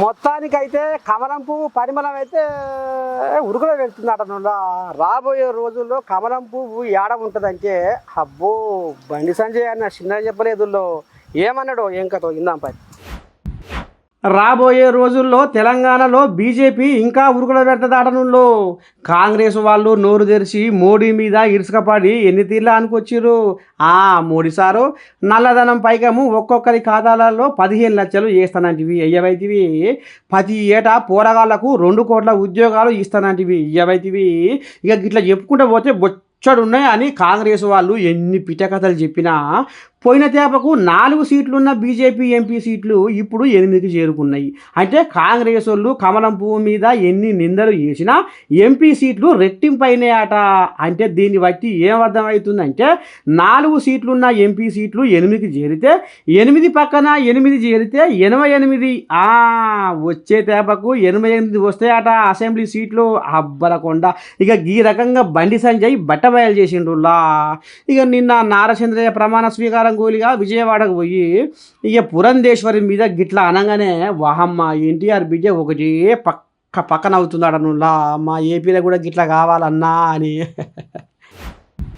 మొత్తానికైతే కమలం పువ్వు పరిమళం అయితే ఉరుకులో వెళ్తుందట. రాబోయే రోజుల్లో కమలం పువ్వు ఏడ ఉంటుందంటే అబ్బో బండి సంజయ్ అన్న చిన్న చెప్పలేదు. ఏమన్నాడో ఏం కథో ఇందాం పై. రాబోయే రోజుల్లో తెలంగాణలో బీజేపీ ఇంకా ఉరుకులో పెడతదాటనుల్లో. కాంగ్రెస్ వాళ్ళు నోరు తెరిచి మోడీ మీద ఇరుసుకపడి ఎన్ని తీర్లా అనుకొచ్చిర్రు. మోడీ సారు నల్లధనం పైకము ఒక్కొక్కరి ఖాతాలలో 15 లక్షలు వేస్తానంటివి అయ్యవైతివి. ప్రతి ఏటా పోరగాళ్లకు 2 కోట్ల ఉద్యోగాలు ఇస్తానంటివి ఇయ్యవైతివి. ఇక ఇట్లా చెప్పుకుంటూ పోతే బొచ్చడున్నాయి అని కాంగ్రెస్ వాళ్ళు ఎన్ని పిటకథలు చెప్పినా పోయిన తేపకు 4 సీట్లున్న బీజేపీ ఎంపీ సీట్లు ఇప్పుడు 8కి చేరుకున్నాయి. అంటే కాంగ్రెస్ వాళ్ళు కమలం పువ్వు మీద ఎన్ని నిందలు చేసినా ఎంపీ సీట్లు రెట్టింపైనాయట. అంటే దీన్ని బట్టి ఏం అర్థమవుతుందంటే 4 సీట్లున్న ఎంపీ సీట్లు 8కి చేరితే 8 పక్కన 8 చేరితే 88. వచ్చే తేపకు 88 వస్తాయట అసెంబ్లీ సీట్లు. అబ్బలకొండ ఇక ఈ రకంగా బండి సంజయ్ బట్టబయలు చేసిండ్రులా. ఇక నిన్న నారచంద్రయ్య ప్రమాణ స్వీకారం గోలిగా విజయవాడకు పోయి ఇక పురంధేశ్వరి మీద గిట్లా అనగానే వాహమ్మ ఎన్టీఆర్ బిడ్డ ఒకటి పక్కన అవుతుందట. మా ఏపీలో కూడా గిట్లా కావాలన్నా అని